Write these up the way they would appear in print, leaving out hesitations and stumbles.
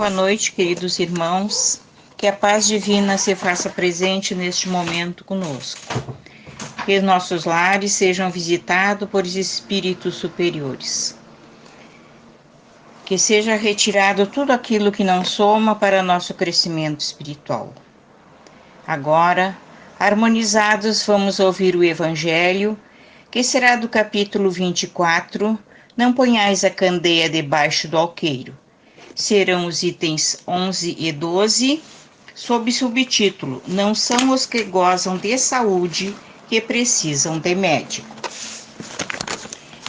Boa noite, queridos irmãos. Que a paz divina se faça presente neste momento conosco. Que nossos lares sejam visitados por espíritos superiores. Que seja retirado tudo aquilo que não soma para nosso crescimento espiritual. Agora, harmonizados, vamos ouvir o Evangelho, que será do capítulo 24, Não ponhais a candeia debaixo do alqueiro. Serão os itens 11 e 12, sob subtítulo: Não são os que gozam de saúde que precisam de médico.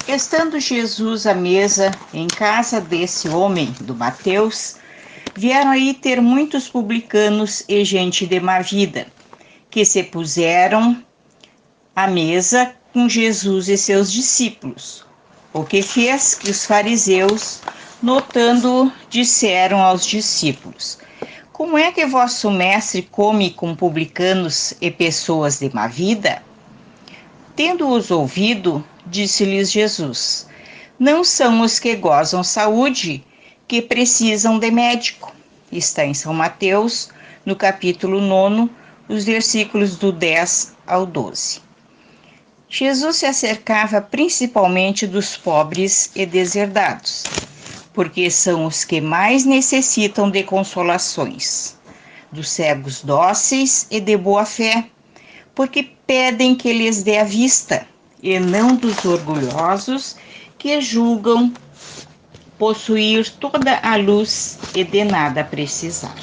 Estando Jesus à mesa em casa desse homem, do Mateus, vieram aí ter muitos publicanos e gente de má vida, que se puseram à mesa com Jesus e seus discípulos, o que fez que os fariseus, notando, disseram aos discípulos: Como é que vosso mestre come com publicanos e pessoas de má vida? Tendo-os ouvido, disse-lhes Jesus: Não são os que gozam saúde que precisam de médico. Está em São Mateus, no capítulo 9, os versículos do 10 ao 12. Jesus se acercava principalmente dos pobres e deserdados, porque são os que mais necessitam de consolações, dos cegos dóceis e de boa fé, porque pedem que lhes dê a vista, e não dos orgulhosos que julgam possuir toda a luz e de nada precisar.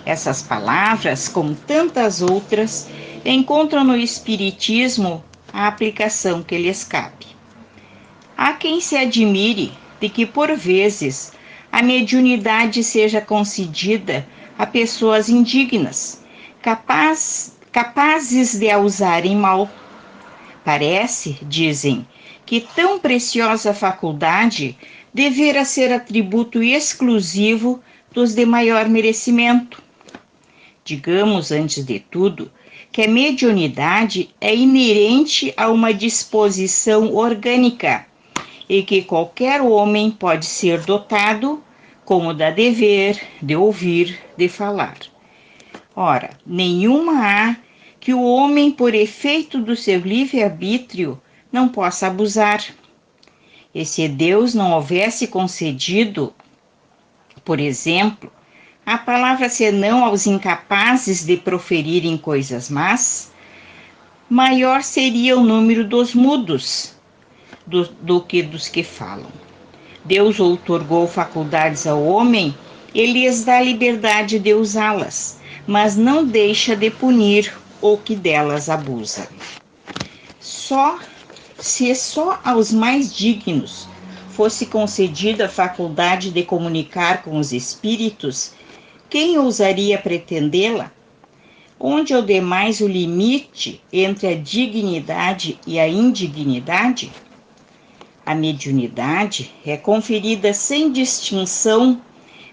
Essas palavras, como tantas outras, encontram no Espiritismo a aplicação que lhes cabe. Há quem se admire de que, por vezes, a mediunidade seja concedida a pessoas indignas, capazes de a usarem mal. Parece, dizem, que tão preciosa faculdade devera ser atributo exclusivo dos de maior merecimento. Digamos, antes de tudo, que a mediunidade é inerente a uma disposição orgânica e que qualquer homem pode ser dotado, como da de ver, de ouvir, de falar. Ora, nenhuma há que o homem, por efeito do seu livre-arbítrio, não possa abusar. E se Deus não houvesse concedido, por exemplo, a palavra senão aos incapazes de proferirem coisas más, maior seria o número dos mudos do que dos que falam. Deus outorgou faculdades ao homem e lhes dá liberdade de usá-las, mas não deixa de punir o que delas abusa. Se só aos mais dignos fosse concedida a faculdade de comunicar com os espíritos, quem ousaria pretendê-la? Onde é o demais o limite entre a dignidade e a indignidade? A mediunidade é conferida sem distinção,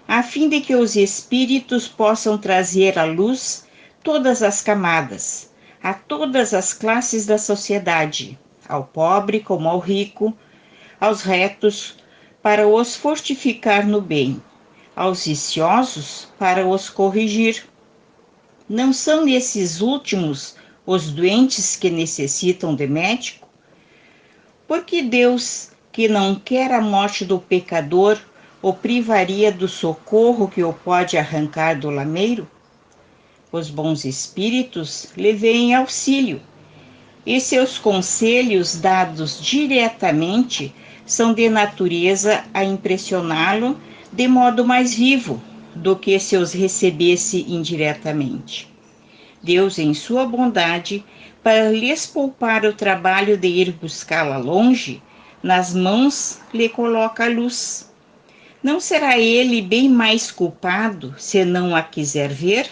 a fim de que os espíritos possam trazer à luz todas as camadas, a todas as classes da sociedade, ao pobre como ao rico, aos retos, para os fortificar no bem, aos viciosos, para os corrigir. Não são esses últimos os doentes que necessitam de médico? Porque Deus, que não quer a morte do pecador, o privaria do socorro que o pode arrancar do lameiro? Os bons espíritos lhe vêm auxílio, e seus conselhos dados diretamente são de natureza a impressioná-lo de modo mais vivo do que se os recebesse indiretamente. Deus, em sua bondade, para lhes poupar o trabalho de ir buscá-la longe, nas mãos lhe coloca a luz. Não será ele bem mais culpado se não a quiser ver?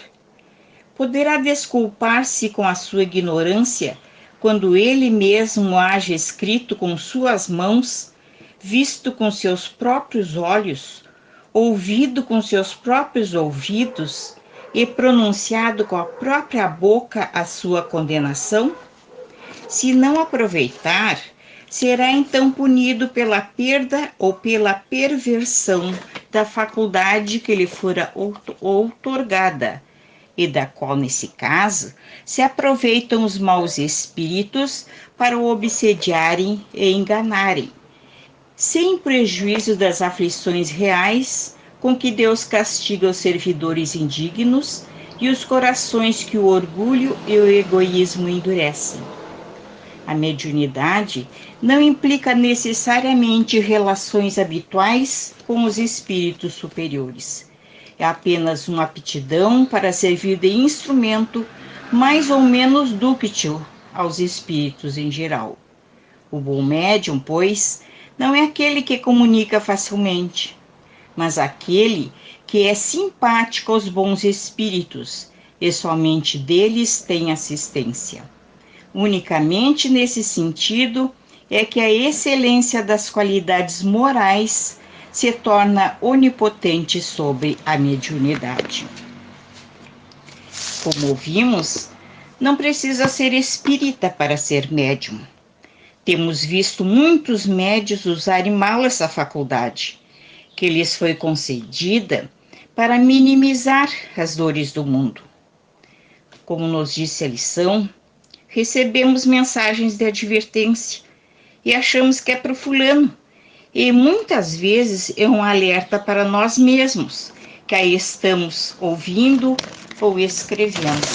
Poderá desculpar-se com a sua ignorância quando ele mesmo haja escrito com suas mãos, visto com seus próprios olhos, ouvido com seus próprios ouvidos e pronunciado com a própria boca a sua condenação? Se não aproveitar, será então punido pela perda ou pela perversão da faculdade que lhe fora outorgada, e da qual, nesse caso, se aproveitam os maus espíritos para o obsediarem e enganarem, sem prejuízo das aflições reais com que Deus castiga os servidores indignos e os corações que o orgulho e o egoísmo endurecem. A mediunidade não implica necessariamente relações habituais com os espíritos superiores. É apenas uma aptidão para servir de instrumento mais ou menos dúctil aos espíritos em geral. O bom médium, pois, não é aquele que comunica facilmente, mas aquele que é simpático aos bons espíritos e somente deles tem assistência. Unicamente nesse sentido é que a excelência das qualidades morais se torna onipotente sobre a mediunidade. Como vimos, não precisa ser espírita para ser médium. Temos visto muitos médios usarem mal essa faculdade, que lhes foi concedida para minimizar as dores do mundo. Como nos disse a lição, recebemos mensagens de advertência e achamos que é para o fulano, e muitas vezes é um alerta para nós mesmos, que aí estamos ouvindo ou escrevendo.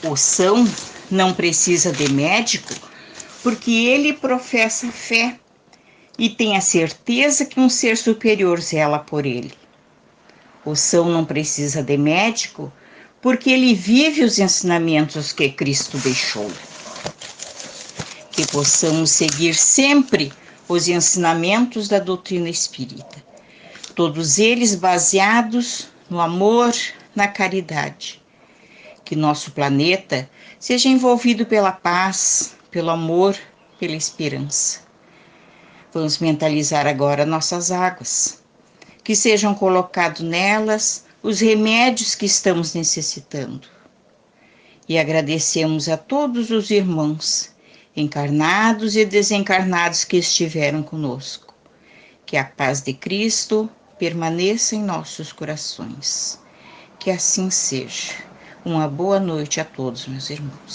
O são não precisa de médico porque ele professa fé e tem a certeza que um ser superior zela por ele. O são não precisa de médico porque ele vive os ensinamentos que Cristo deixou. Que possamos seguir sempre os ensinamentos da doutrina espírita, todos eles baseados no amor, na caridade. Que nosso planeta seja envolvido pela paz, pelo amor, pela esperança. Vamos mentalizar agora nossas águas, que sejam colocados nelas os remédios que estamos necessitando. E agradecemos a todos os irmãos, encarnados e desencarnados que estiveram conosco. Que a paz de Cristo permaneça em nossos corações. Que assim seja. Uma boa noite a todos, meus irmãos.